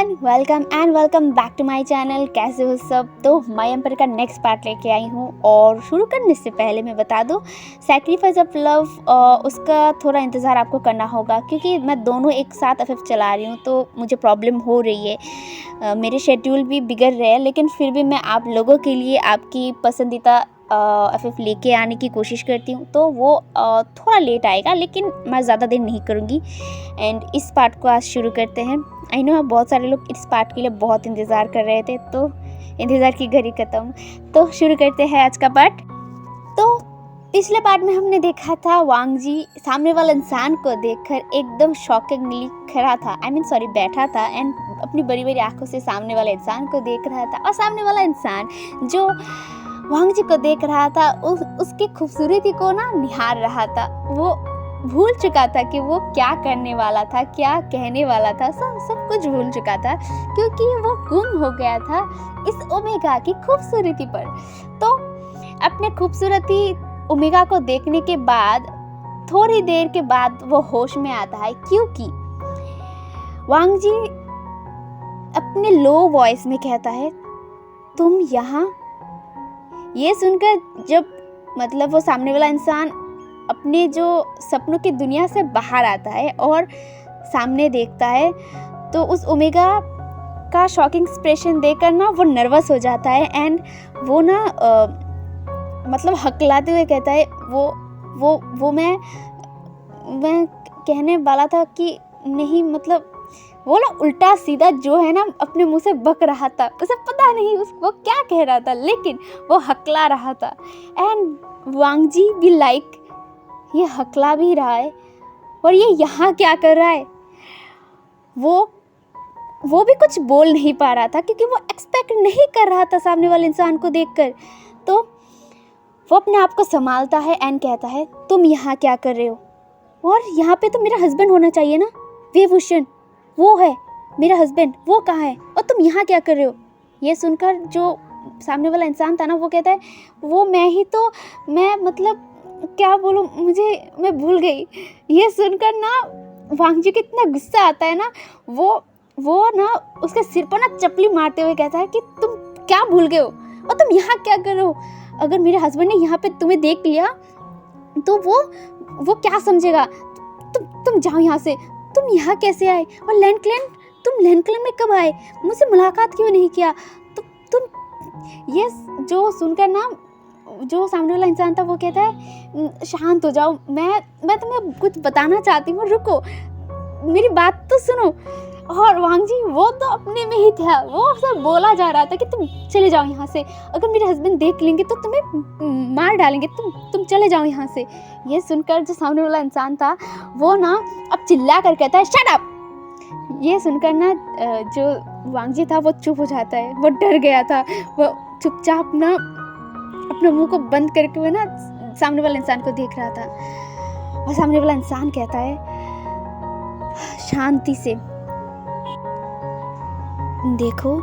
Everyone, welcome back to my channel. कैसे हो सब? तो माय एम्पायर का नेक्स्ट पार्ट लेके आई हूँ। और शुरू करने से पहले मैं बता दूँ, सैक्रिफाइस ऑफ लव उसका थोड़ा इंतज़ार आपको करना होगा, क्योंकि मैं दोनों एक साथ एफएफ चला रही हूँ तो मुझे प्रॉब्लम हो रही है। मेरे शेड्यूल भी बिगड़ रहे हैं, लेकिन फिर भी मैं आप लोगों के लिए आपकी पसंदीदा एफएफ लेके आने की कोशिश करती हूँ। तो वो थोड़ा लेट आएगा, लेकिन मैं ज़्यादा देर नहीं करूँगी। एंड इस पार्ट को आज शुरू करते हैं। आई नो बहुत सारे लोग इस पार्ट के लिए बहुत इंतज़ार कर रहे थे, तो इंतज़ार की घड़ी ख़त्म। तो शुरू करते हैं आज का पार्ट। तो पिछले पार्ट में हमने देखा था वांग जी सामने वाले इंसान को देखकर एकदम शॉकिंगली खड़ा था, बैठा था एंड अपनी बड़ी बड़ी आंखों से सामने वाले इंसान को देख रहा था। और सामने वाला इंसान जो वांग जी को देख रहा था उसकी खूबसूरती को ना निहार रहा था। वो भूल चुका था कि वो क्या करने वाला था, क्या कहने वाला था, सब कुछ भूल चुका था, क्योंकि वो गुम हो गया था इस ओमेगा की खूबसूरती पर। तो अपने खूबसूरती ओमेगा को देखने के बाद थोड़ी देर के बाद वो होश में आता है, क्योंकि वांग जी अपने लो वॉइस में कहता है, तुम यहाँ। ये सुनकर जब वो सामने वाला इंसान अपने जो सपनों की दुनिया से बाहर आता है और सामने देखता है, तो उस ओमेगा का शॉकिंग एक्सप्रेशन देखकर ना वो नर्वस हो जाता है एंड वो ना हकलाते हुए कहता है, वो मैं कहने वाला था कि नहीं, वो ना उल्टा सीधा जो है ना अपने मुंह से बक रहा था। उसे पता नहीं वो क्या कह रहा था, लेकिन वो हकला रहा था। एंड वांग जी भी ये हकला भी रहा है और ये यहाँ क्या कर रहा है। वो भी कुछ बोल नहीं पा रहा था, क्योंकि वो एक्सपेक्ट नहीं कर रहा था सामने वाले इंसान को देखकर। तो वो अपने आप को संभालता है एंड कहता है, तुम यहाँ क्या कर रहे हो? और यहाँ पे तो मेरा हस्बैंड होना चाहिए ना, वेवभूषण वो है मेरा हस्बैंड, वो कहाँ है और तुम यहाँ क्या कर रहे हो? ये सुनकर जो सामने वाला इंसान था ना, वो कहता है, वो मैं ही तो, मैं क्या बोलूँ, मैं भूल गई। ये सुनकर ना वांग जी को इतना गुस्सा आता है ना, वो ना उसके सिर पर ना चपली मारते हुए कहता है कि तुम क्या भूल गए हो और तुम यहाँ क्या कर रहे हो? अगर मेरे हस्बैंड ने यहाँ पे तुम्हें देख लिया तो वो क्या समझेगा? तुम जाओ यहाँ से। तुम यहाँ कैसे आए? और तुम लैंडक्लेन में कब आए? मुझसे मुलाकात क्यों नहीं किया? तुम ये जो सुनकर ना जो सामने वाला इंसान था वो कहता है, शांत हो जाओ, मैं तुम्हें कुछ बताना चाहती हूँ, रुको, मेरी बात तो सुनो। और वांग जी वो तो अपने में ही था, वो सब बोला जा रहा था कि तुम चले जाओ यहाँ से, अगर मेरे हस्बैंड देख लेंगे तो तुम्हें मार डालेंगे, तुम चले जाओ यहाँ से। ये सुनकर जो सामने वाला इंसान था वो ना अब चिल्ला कर कहता है, शट अप। ये सुनकर ना जो वांग जी था वो चुप हो जाता है, वो डर गया था। वो चुपचाप ना अपने मुंह को बंद करके हुए ना सामने वाले इंसान को देख रहा था। और सामने वाला इंसान कहता है शांति से, देखो,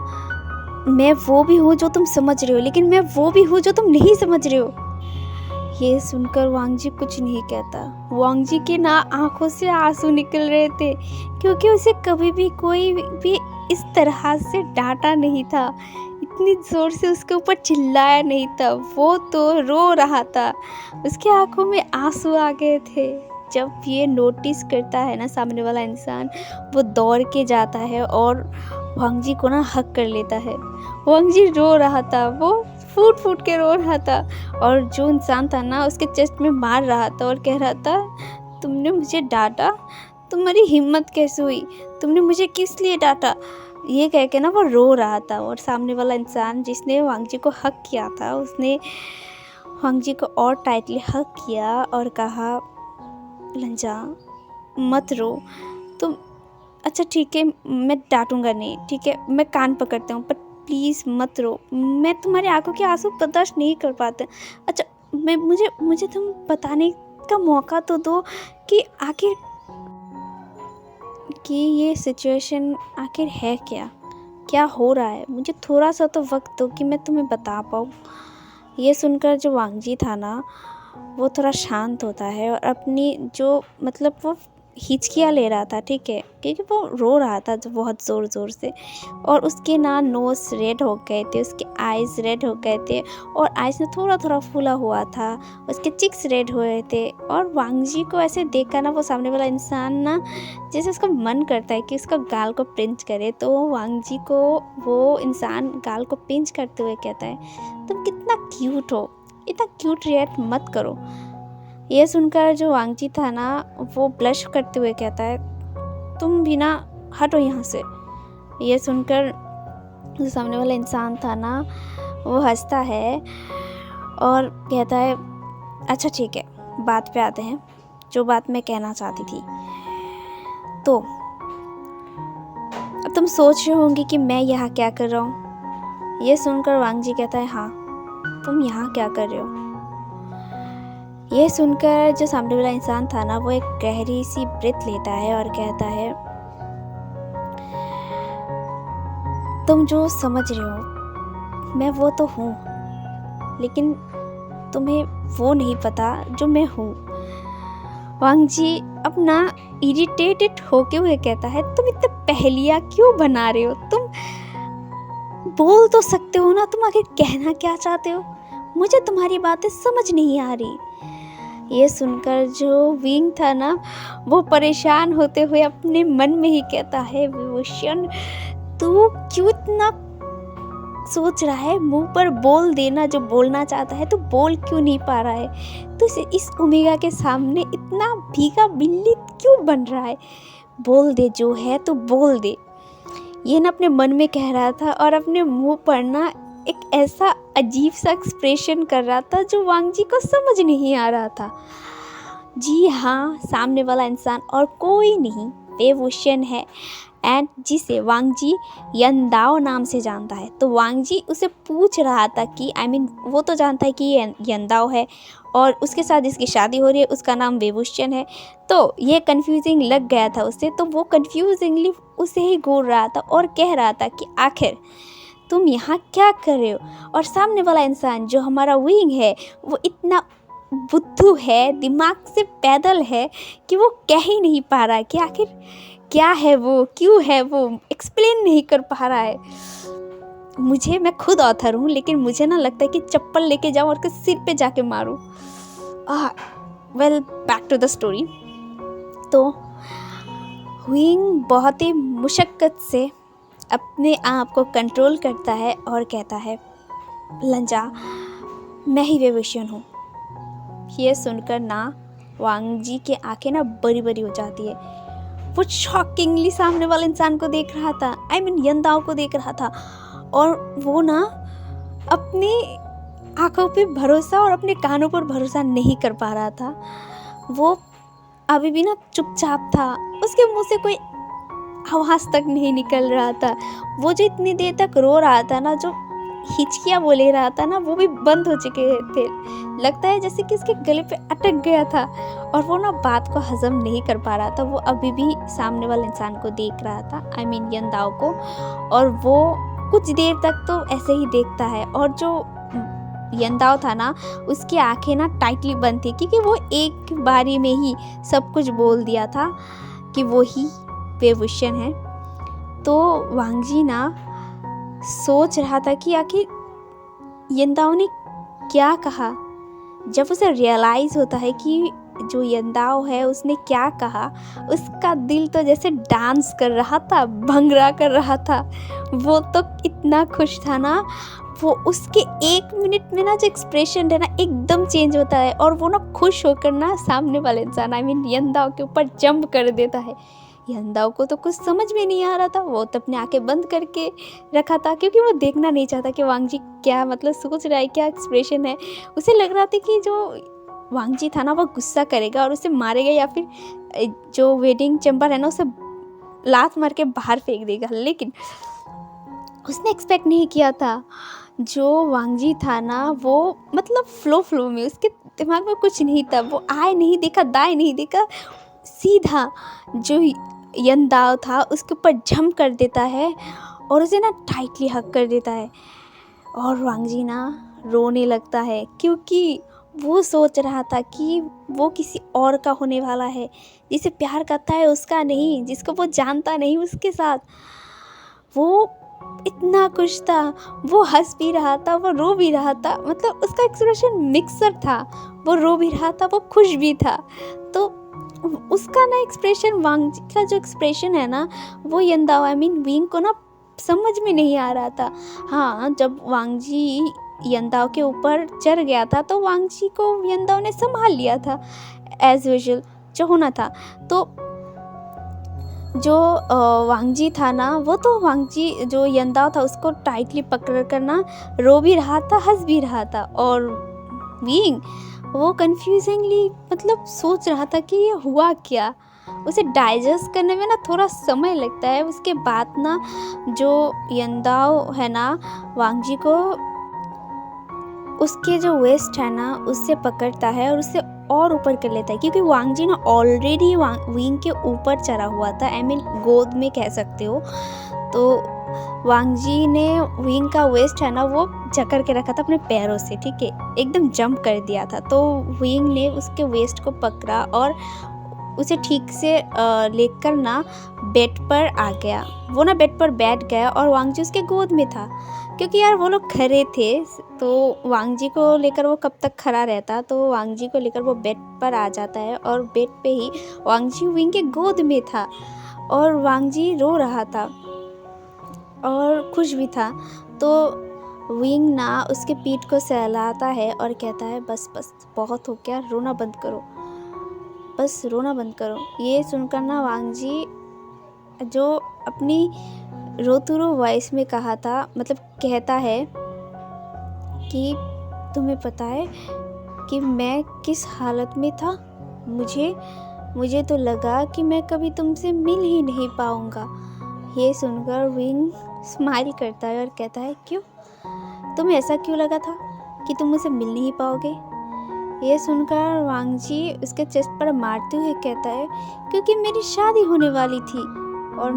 मैं वो भी हूँ जो तुम समझ रहे हो, लेकिन मैं वो भी हूँ जो तुम नहीं समझ रहे हो। ये सुनकर वांग जी कुछ नहीं कहता। वांग जी के ना आंखों से आंसू निकल रहे थे, क्योंकि उसे कभी भी कोई भी इस तरह से डांटा नहीं था, इतनी जोर से उसके ऊपर चिल्लाया नहीं था। वो तो रो रहा था, उसके आंखों में आंसू आ गए थे। जब ये नोटिस करता है ना सामने वाला इंसान, वो दौड़ के जाता है और वांग जी को ना हक कर लेता है। वांग जी रो रहा था, वो फूट फूट के रो रहा था, और जो इंसान था ना उसके चेस्ट में मार रहा था और कह रहा था, तुमने मुझे डांटा, तुम्हारी हिम्मत कैसे हुई, तुमने मुझे किस लिए डांटा? ये कह के ना वो रो रहा था। और सामने वाला इंसान जिसने वांग जी को हक किया था, उसने वांग जी को और टाइटली हक किया और कहा, लंजा मत रो तुम, अच्छा ठीक है, मैं डांटूंगा नहीं, ठीक है, मैं कान पकड़ता हूँ, पर प्लीज़ मत रो, मैं तुम्हारी आंखों के आंसू बर्दाश्त नहीं कर पाता। अच्छा, मुझे तुम बताने का मौका तो दो कि आखिर कि ये सिचुएशन आखिर है क्या हो रहा है? मुझे थोड़ा सा तो वक्त दो कि मैं तुम्हें बता पाऊँ। ये सुनकर जो वांग जी था ना, वो थोड़ा शांत होता है और अपनी जो वो हिचकियाँ ले रहा था, ठीक है, क्योंकि वो रो रहा था जो बहुत ज़ोर ज़ोर से। और उसके ना नोज़ रेड हो गए थे, उसके आइज़ रेड हो गए थे और आइज़ में थोड़ा थोड़ा फूला हुआ था, उसके चिक्स रेड हुए थे। और वांग जी को ऐसे देखकर ना वो सामने वाला इंसान ना जैसे उसका मन करता है कि उसका गाल को पिंच करे, तो वांग जी को वो इंसान गाल को पिंच करते हुए कहता है, तुम कितना क्यूट हो, इतना क्यूट रिएक्ट मत करो। ये सुनकर जो वांगजी था ना वो ब्लश करते हुए कहता है, तुम भी ना हटो यहाँ से। ये सुनकर जो सामने वाला इंसान था ना वो हंसता है और कहता है, अच्छा ठीक है, बात पे आते हैं, जो बात मैं कहना चाहती थी। तो अब तुम सोच रहे होंगे कि मैं यहाँ क्या कर रहा हूँ। ये सुनकर वांगजी कहता है, हाँ तुम यहाँ क्या कर रहे हो। यह सुनकर जो सामने वाला इंसान था ना वो एक गहरी सी ब्रेथ लेता है और कहता है, तुम जो समझ रहे हो मैं वो तो हूँ, लेकिन तुम्हें वो नहीं पता जो मैं हूँ। वांग जी अपना इरिटेटेड होके हुए कहता है, तुम इतने पहेलियाँ क्यों बना रहे हो, तुम बोल तो सकते हो ना, तुम आखिर कहना क्या चाहते हो, मुझे तुम्हारी बातें समझ नहीं आ रही। ये सुनकर जो विंग था ना वो परेशान होते हुए अपने मन में ही कहता है, विभूषण तू क्यों इतना सोच रहा है, मुंह पर बोल देना जो बोलना चाहता है, तो बोल क्यों नहीं पा रहा है, तो इस ओमेगा के सामने इतना भीगा बिल्ली क्यों बन रहा है, बोल दे जो है तो बोल दे। ये ना अपने मन में कह रहा था और अपने मुंह पर ना एक ऐसा अजीब सा एक्सप्रेशन कर रहा था जो वांग जी को समझ नहीं आ रहा था। जी हाँ, सामने वाला इंसान और कोई नहीं विभूषण है एंड जिसे वांग जी यंदाओ नाम से जानता है। तो वांग जी उसे पूछ रहा था कि वो तो जानता है कि ये यंदाओ है और उसके साथ जिसकी शादी हो रही है उसका नाम विभूषण है। तो ये कन्फ्यूजिंग लग गया था उसे, तो वो कन्फ्यूजिंगली उसे ही घूर रहा था और कह रहा था कि आखिर तुम यहाँ क्या कर रहे हो। और सामने वाला इंसान जो हमारा विंग है वो इतना बुद्धू है, दिमाग से पैदल है कि वो कह ही नहीं पा रहा है कि आखिर क्या है वो, क्यों है वो, एक्सप्लेन नहीं कर पा रहा है। मैं खुद ऑथर हूँ, लेकिन मुझे ना लगता है कि चप्पल लेके जाऊँ और उसके सिर पे जाके मारूँ। Well back to the story. तो विंग बहुत ही मुशक्कत से अपने आप को कंट्रोल करता है और कहता है, लंजा मैं ही विभूषण हूँ। ये सुनकर ना वांग जी की आंखें ना बड़ी बड़ी हो जाती है। वो शॉकिंगली सामने वाले इंसान को देख रहा था, यंदाओ को देख रहा था और वो ना अपनी आंखों पे भरोसा और अपने कानों पर भरोसा नहीं कर पा रहा था। वो अभी भी ना चुपचाप था, उसके मुंह से कोई आवाज़ तक नहीं निकल रहा था। वो जो इतनी देर तक रो रहा था ना, जो हिचकियाँ बोले रहा था ना, वो भी बंद हो चुके थे। लगता है जैसे कि उसके गले पे अटक गया था और वो ना बात को हजम नहीं कर पा रहा था। वो अभी भी सामने वाले इंसान को देख रहा था, यंदाओ को, और वो कुछ देर तक तो ऐसे ही देखता है। और जो यंदाओ था ना उसकी आंखें ना टाइटली बंद थी, क्योंकि वो एक बारी में ही सब कुछ बोल दिया था कि वो ही विभूषण है। तो वांग जी ना सोच रहा था कि आखिर यंदाओ ने क्या कहा। जब उसे रियलाइज़ होता है कि जो यंदाओ है उसने क्या कहा, उसका दिल तो जैसे डांस कर रहा था, भंगड़ा कर रहा था। वो तो इतना खुश था ना, वो उसके 1 मिनट में ना जो एक्सप्रेशन है ना एकदम चेंज होता है और वो ना खुश होकर ना सामने वाले इंसान यंदाओ के ऊपर जंप कर देता है। यंदाओ को तो कुछ समझ में नहीं आ रहा था, वो तो अपने आंखें बंद करके रखा था, क्योंकि वो देखना नहीं चाहता कि वांग जी क्या सोच रहा है, क्या एक्सप्रेशन है। उसे लग रहा था कि जो वांग जी था ना वो गुस्सा करेगा और उसे मारेगा, या फिर जो वेडिंग चैम्बर है ना उसे लात मार के बाहर फेंक देगा। लेकिन उसने एक्सपेक्ट नहीं किया था। जो वांग जी था ना वो फ्लो में, उसके दिमाग में कुछ नहीं था। वो आए नहीं देखा, दाएं नहीं देखा, सीधा जो यंदाओ था उसके ऊपर जंप कर देता है और उसे ना टाइटली हग कर देता है। और वांग जी ना रोने लगता है, क्योंकि वो सोच रहा था कि वो किसी और का होने वाला है, जिसे प्यार करता है उसका नहीं, जिसको वो जानता नहीं उसके साथ। वो इतना खुश था, वो हंस भी रहा था, वो रो भी रहा था, मतलब उसका एक्सप्रेशन मिक्सर था। वो रो भी रहा था, वो खुश भी था। तो उसका ना एक्सप्रेशन, वांगजी का जो एक्सप्रेशन है ना, वो यंदाओ विंग को ना समझ में नहीं आ रहा था। हाँ, जब वांगजी यंदाओ के ऊपर चढ़ गया था तो वांगजी को यंदाओ ने संभाल लिया था एज यूजुअल, जो होना था। तो जो वांगजी था ना, वो तो वांगजी जो यंदाओ था उसको टाइटली पकड़ कर ना रो भी रहा था, हंस भी रहा था। और विंग वो कंफ्यूजिंगली मतलब सोच रहा था कि ये हुआ क्या। उसे डाइजेस्ट करने में ना थोड़ा समय लगता है। उसके बाद ना जो यंदाओ है ना, वांगजी को उसके जो वेस्ट है ना उससे पकड़ता है और उससे और ऊपर कर लेता है, क्योंकि वांगजी ना ऑलरेडी विंग के ऊपर चढ़ा हुआ था, गोद में कह सकते हो। तो वांगजी ने विंग का वेस्ट है ना वो जकड़ के रखा था अपने पैरों से, ठीक है, एकदम जंप कर दिया था। तो विंग ने उसके वेस्ट को पकड़ा और उसे ठीक से लेकर ना बेड पर आ गया। वो ना बेड पर बैठ गया और वांगजी उसके गोद में था, क्योंकि यार वो लोग खड़े थे। तो वांगजी को लेकर वो कब तक खड़ा रहता, तो वांगजी को लेकर वो बेड पर आ जाता है और बेड पे ही वांगजी विंग के गोद में था और वांगजी रो रहा था और खुश भी था। तो विंग ना उसके पीठ को सहलाता है और कहता है बस बस बहुत हो गया, रोना बंद करो, बस रोना बंद करो। ये सुनकर ना वांगजी जो अपनी रोतुरो वॉइस में कहा था, मतलब कहता है कि तुम्हें पता है कि मैं किस हालत में था, मुझे तो लगा कि मैं कभी तुमसे मिल ही नहीं पाऊँगा। ये सुनकर विंग स्माइल करता है और कहता है क्यों, तुम्हें ऐसा क्यों लगा था कि तुम मुझसे मिल नहीं पाओगे। ये सुनकर वांगजी उसके चेस्ट पर मारते हुए कहता है क्योंकि मेरी शादी होने वाली थी और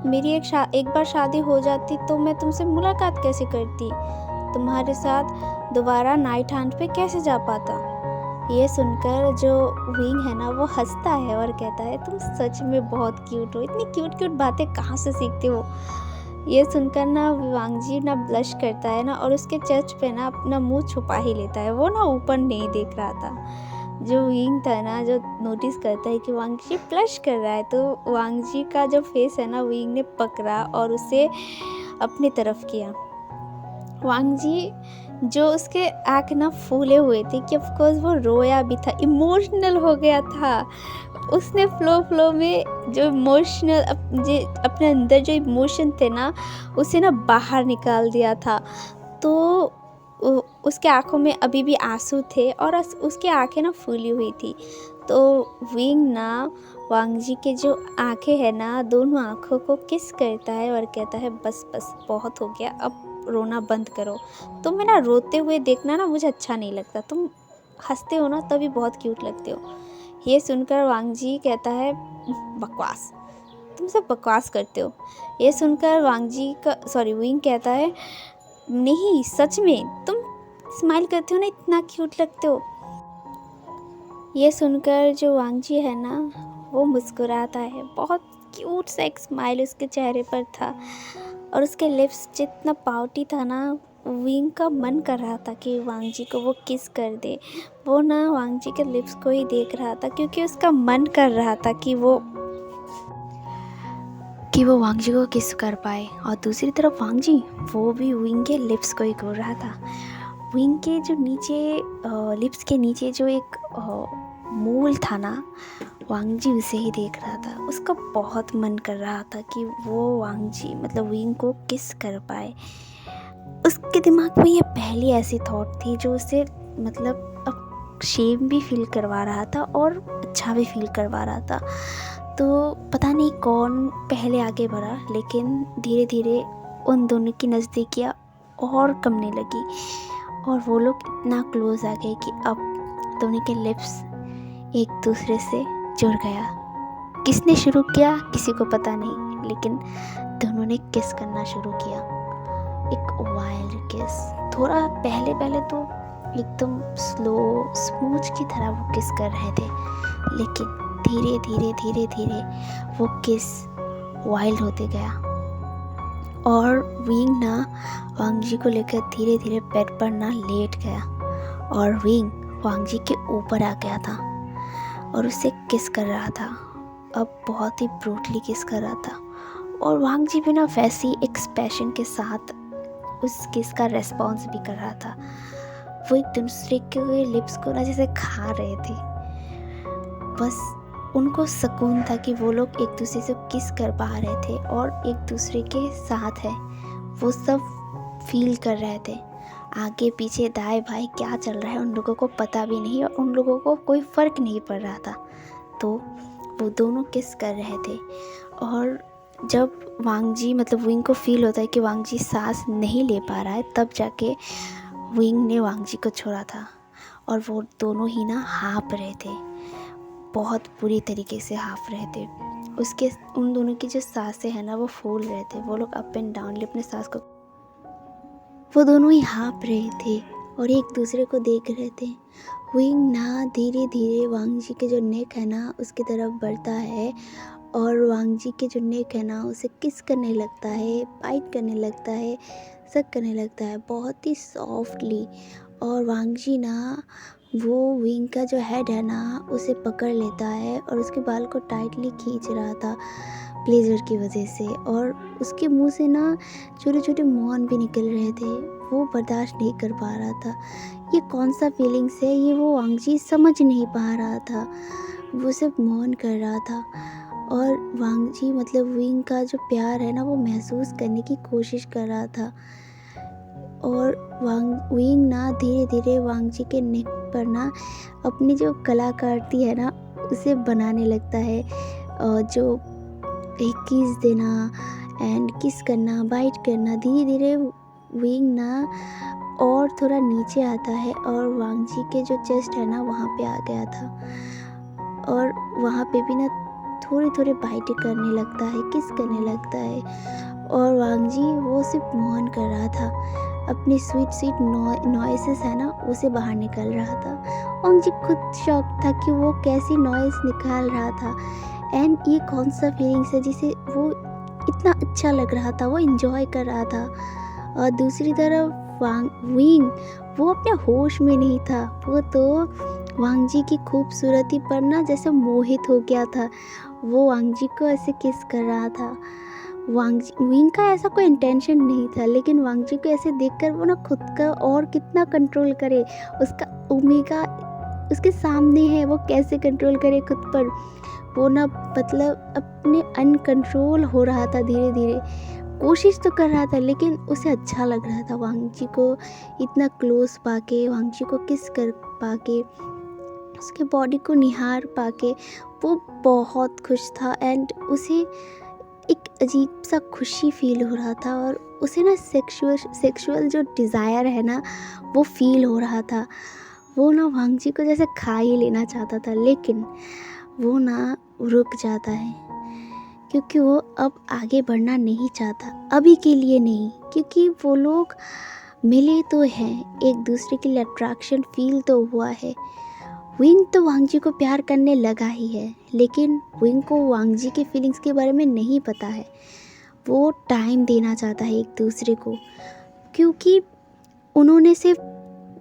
मेरी एक बार शादी हो जाती तो मैं तुमसे मुलाकात कैसे करती, तुम्हारे साथ दोबारा नाइट हंट पे कैसे जा पाता। ये सुनकर जो विंग है ना वो हंसता है और कहता है तुम सच में बहुत क्यूट हो, इतनी क्यूट क्यूट बातें कहाँ से सीखते हो। ये सुनकर ना वांगजी ना ब्लश करता है ना और उसके चेस्ट पे ना अपना मुंह छुपा ही लेता है। वो ना ऊपर नहीं देख रहा था। जो विंग था ना जो नोटिस करता है कि वांगजी ब्लश कर रहा है, तो वांगजी का जो फेस है ना विंग ने पकड़ा और उसे अपनी तरफ किया। वांगजी जो उसके आँख ना फूले हुए थे कि ऑफकोर्स वो रोया भी था, इमोशनल हो गया था। उसने फ्लो में जो इमोशनल अपने अंदर जो इमोशन थे ना उसे ना बाहर निकाल दिया था। तो उसके आँखों में अभी भी आंसू थे और उसकी आंखें ना फूली हुई थी। तो विंग ना वांगजी के जो आंखें है ना दोनों आँखों को किस करता है और कहता है बस बस बहुत हो गया, अब रोना बंद करो। तुम्हें ना रोते हुए देखना ना मुझे अच्छा नहीं लगता, तुम हंसते हो ना तभी बहुत क्यूट लगते हो। ये सुनकर वांगजी कहता है बकवास, तुम सब बकवास करते हो। ये सुनकर विंग कहता है नहीं सच में तुम स्माइल करते हो ना इतना क्यूट लगते हो। ये सुनकर जो वांगजी है ना वो मुस्कुराता है, बहुत क्यूट सा एक स्माइल उसके चेहरे पर था और उसके लिप्स जितना पाउटी था ना, विंग का मन कर रहा था कि वांगजी को वो किस कर दे। वो ना वांगजी के लिप्स को ही देख रहा था क्योंकि उसका मन कर रहा था कि वो वांगजी को किस कर पाए। और दूसरी तरफ वांगजी वो भी विंग के लिप्स को ही घूर रहा था। विंग के जो नीचे लिप्स के नीचे जो एक मूल था ना, वांगजी उसे ही देख रहा था। उसका बहुत मन कर रहा था कि वो वांगजी मतलब विंग को किस कर पाए। उसके दिमाग में ये पहली ऐसी थॉट थी जो उसे मतलब अब शेम भी फील करवा रहा था और अच्छा भी फील करवा रहा था। तो पता नहीं कौन पहले आगे बढ़ा, लेकिन धीरे धीरे उन दोनों की नज़दीकियाँ और कमने लगी और वो लोग इतना क्लोज आ गए कि अब दोनों के लिप्स एक दूसरे से जुड़ गया। किसने शुरू किया किसी को पता नहीं, लेकिन दोनों ने किस करना शुरू किया, एक वाइल्ड किस। थोड़ा पहले तो एकदम स्लो स्मूच की तरह वो किस कर रहे थे, लेकिन धीरे धीरे धीरे धीरे वो किस वाइल्ड होते गया और विंग ना वांग जी को लेकर धीरे धीरे बेड पर ना लेट गया और विंग वांग जी के ऊपर आ गया था और उसे किस कर रहा था। अब बहुत ही ब्रूटली किस कर रहा था और वांग जी भी ना वैसे ही एक्सप्रेशन के साथ उस किस का रेस्पॉन्स भी कर रहा था। वो एक दूसरे के लिप्स को ना जैसे खा रहे थे। बस उनको सुकून था कि वो लोग एक दूसरे से किस कर पा रहे थे और एक दूसरे के साथ है, वो सब फील कर रहे थे। आगे पीछे दाएं बाएं क्या चल रहा है उन लोगों को पता भी नहीं और उन लोगों को कोई फ़र्क नहीं पड़ रहा था। तो वो दोनों किस कर रहे थे और जब वांग जी मतलब विंग को फील होता है कि वांग जी सांस नहीं ले पा रहा है, तब जाके विंग ने वांग जी को छोड़ा था और वो दोनों ही ना हाँफ रहे थे, बहुत बुरी तरीके से हाँफ रहे थे। उसके उन दोनों की जो सांसें हैं ना वो फूल रहे थे, वो लोग अप एंड डाउन अपने सांस को, वो दोनों ही हाँफ रहे थे और एक दूसरे को देख रहे थे। विंग ना धीरे धीरे वांग जी के जो नेक है ना उसकी तरफ बढ़ता है और वांग जी के जो नेक है ना उसे किस करने लगता है, बाइट करने लगता है, सक करने लगता है बहुत ही सॉफ्टली। और वांग जी ना वो विंग का जो हेड है ना उसे पकड़ लेता है और उसके बाल को टाइटली खींच रहा था प्लेजर की वजह से और उसके मुंह से ना छोटे छोटे मौन भी निकल रहे थे। वो बर्दाश्त नहीं कर पा रहा था ये कौन सा फीलिंग्स है, ये वो वांग जी समझ नहीं पा रहा था, वो सिर्फ मौन कर रहा था। और वांग जी मतलब विंग का जो प्यार है ना वो महसूस करने की कोशिश कर रहा था और विंग ना धीरे धीरे वांग जी के नेक पर ना अपनी जो कलाकृति है ना उसे बनाने लगता है और जो एक किस देना एंड किस करना, बाइट करना, धीरे धीरे विंग ना और थोड़ा नीचे आता है और वांग जी के जो चेस्ट है ना वहाँ पे आ गया था और वहाँ पे भी ना थोड़ी थोड़ी बाइटें करने लगता है, किस करने लगता है और वांग जी वो सिर्फ मौन कर रहा था, अपनी स्वीट स्वीट नॉइसेस है ना उसे बाहर निकल रहा था। वांग जी खुद शॉक था कि वो कैसी नॉइस निकाल रहा था एंड ये कौन सा फीलिंग्स है जिसे वो इतना अच्छा लग रहा था, वो एंजॉय कर रहा था। और दूसरी तरफ विंग वो अपने होश में नहीं था, वो तो वांग जी की खूबसूरती पर ना जैसे मोहित हो गया था। वो वांग जी को ऐसे किस कर रहा था। विंग का ऐसा कोई इंटेंशन नहीं था, लेकिन वांग जी को ऐसे देखकर वो ना खुद का और कितना कंट्रोल करे, उसका ओमेगा उसके सामने है, वो कैसे कंट्रोल करे खुद पर। वो ना मतलब अपने अनकंट्रोल हो रहा था, धीरे धीरे कोशिश तो कर रहा था लेकिन उसे अच्छा लग रहा था वांग जी को इतना क्लोज पाके, वांग जी को किस कर पाके, उसके बॉडी को निहार पाके वो बहुत खुश था एंड उसे एक अजीब सा खुशी फील हो रहा था और उसे ना सेक्सुअल जो डिज़ायर है ना वो फील हो रहा था। वो ना वांग जी को जैसे खा ही लेना चाहता था, लेकिन वो ना रुक जाता है क्योंकि वो अब आगे बढ़ना नहीं चाहता, अभी के लिए नहीं, क्योंकि वो लोग मिले तो हैं, एक दूसरे के लिए अट्रैक्शन फील तो हुआ है। विंग तो वांग जी को प्यार करने लगा ही है, लेकिन विंग को वांग जी के फीलिंग्स के बारे में नहीं पता है। वो टाइम देना चाहता है एक दूसरे को, क्योंकि उन्होंने सिर्फ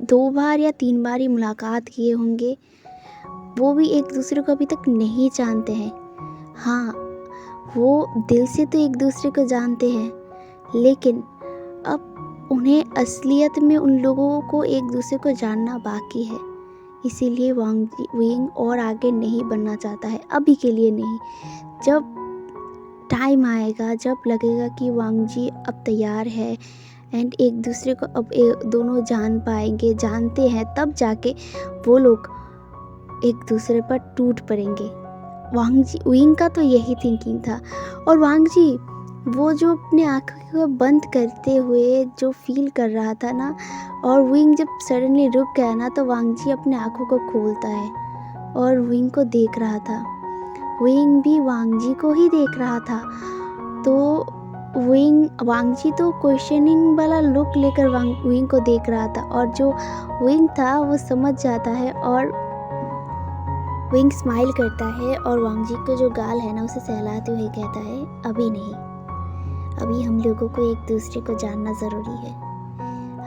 2 बार या 3 बार ही मुलाकात किए होंगे, वो भी एक दूसरे को अभी तक नहीं जानते हैं। हाँ, वो दिल से तो एक दूसरे को जानते हैं, लेकिन अब उन्हें असलियत में उन लोगों को एक दूसरे को जानना बाकी है। इसीलिए विंग और आगे नहीं बढ़ना चाहता है, अभी के लिए नहीं। जब टाइम आएगा, जब लगेगा कि वांग जी अब तैयार है एंड एक दूसरे को अब दोनों जान पाएंगे, जानते हैं, तब जाके वो लोग एक दूसरे पर टूट पड़ेंगे। विंग का तो यही थिंकिंग था। और वांग जी वो जो अपने आँखों को बंद करते हुए जो फील कर रहा था ना, और विंग जब सडनली रुक गया ना तो वांग जी अपने आँखों को खोलता है और विंग को देख रहा था। विंग भी वांग जी को ही देख रहा था। तो वांगजी तो क्वेश्चनिंग वाला लुक लेकर विंग को देख रहा था, और जो विंग था वो समझ जाता है और विंग स्माइल करता है और वांगजी को जो गाल है ना उसे सहलाते हुए कहता है, अभी नहीं, अभी हम लोगों को एक दूसरे को जानना ज़रूरी है।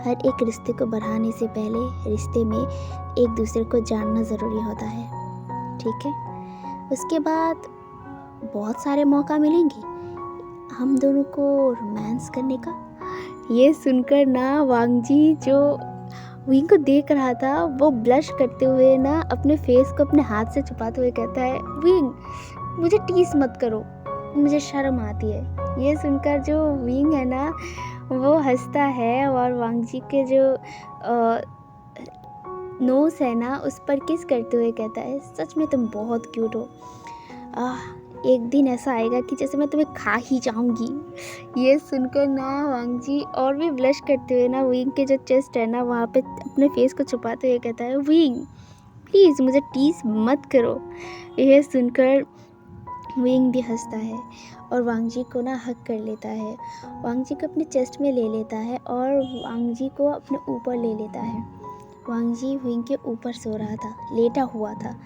हर एक रिश्ते को बढ़ाने से पहले रिश्ते में एक दूसरे को जानना ज़रूरी होता है, ठीक है। उसके बाद बहुत सारे मौका मिलेंगे हम दोनों को रोमांस करने का। ये सुनकर ना वांगजी जो विंग को देख रहा था वो ब्लश करते हुए ना अपने फेस को अपने हाथ से छुपाते हुए कहता है, विंग मुझे टीस मत करो, मुझे शर्म आती है। ये सुनकर जो विंग है ना वो हंसता है और वांगजी के जो नोज है ना उस पर किस करते हुए कहता है, सच में तुम बहुत क्यूट हो। एक दिन ऐसा आएगा कि जैसे मैं तुम्हें खा ही जाऊंगी। ये सुनकर ना वांगजी और भी ब्लश करते हुए ना विंग के जो चेस्ट है ना वहाँ पे अपने फेस को छुपाते हुए कहता है, विंग प्लीज़ मुझे टीज मत करो। यह सुनकर विंग भी हंसता है और वांगजी को ना हक कर लेता है, वांगजी को अपने चेस्ट में ले लेता है और वांगजी को अपने ऊपर ले लेता है। वांगजी विंग के ऊपर सो रहा था, लेटा हुआ था,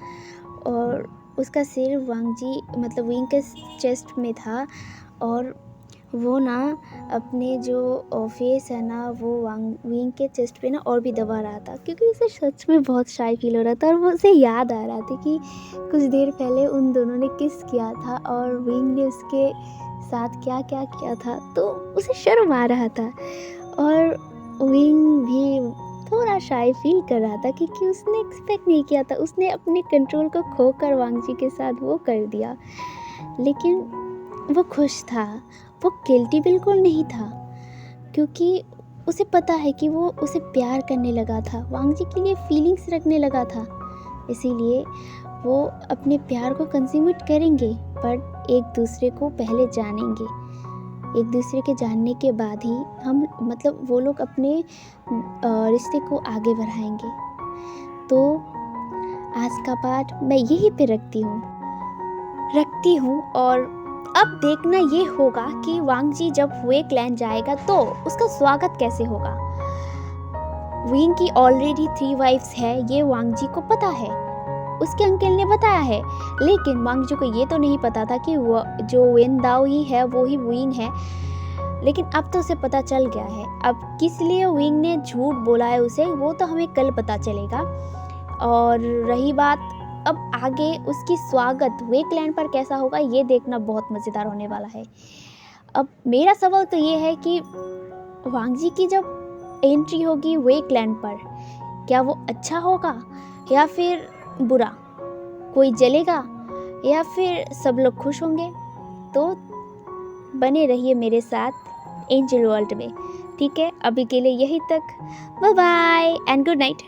और उसका सिर विंग के चेस्ट में था, और वो ना अपने जो फेस है ना वो विंग के चेस्ट पे ना और भी दबा रहा था, क्योंकि उसे सच में बहुत शाय फील हो रहा था। और वो उसे याद आ रहा था कि कुछ देर पहले उन दोनों ने किस किया था और विंग ने उसके साथ क्या क्या किया था, तो उसे शर्म आ रहा था। और विंग भी थोड़ा शाय फील कर रहा था क्योंकि उसने एक्सपेक्ट नहीं किया था, उसने अपने कंट्रोल को खोकर वांगजी के साथ वो कर दिया। लेकिन वो खुश था, वो गिल्टी बिल्कुल नहीं था, क्योंकि उसे पता है कि वो उसे प्यार करने लगा था, वांगजी के लिए फीलिंग्स रखने लगा था। इसीलिए वो अपने प्यार को कंज्यूमेट करेंगे, पर एक दूसरे को पहले जानेंगे। एक दूसरे के जानने के बाद ही हम वो लोग अपने रिश्ते को आगे बढ़ाएंगे। तो आज का पार्ट मैं यहीं पे रखती हूँ और अब देखना ये होगा कि वांगजी जब वे क्लैन जाएगा तो उसका स्वागत कैसे होगा। विंग की ऑलरेडी 3 वाइफ्स है, ये वांगजी को पता है, उसके अंकल ने बताया है, लेकिन वांगजी को ये तो नहीं पता था कि वो जो वेन दाओ ही है वो ही विंग है। लेकिन अब तो उसे पता चल गया है। अब किस लिए विंग ने झूठ बोला है उसे, वो तो हमें कल पता चलेगा। और रही बात अब आगे उसकी स्वागत वे क्लैन पर कैसा होगा, ये देखना बहुत मज़ेदार होने वाला है। अब मेरा सवाल तो ये है कि वांगजी की जब एंट्री होगी वे क्लैन पर, क्या वो अच्छा होगा या फिर बुरा, कोई जलेगा या फिर सब लोग खुश होंगे। तो बने रहिए मेरे साथ एंजल वर्ल्ड में, ठीक है। अभी के लिए यही तक, bye bye and good night.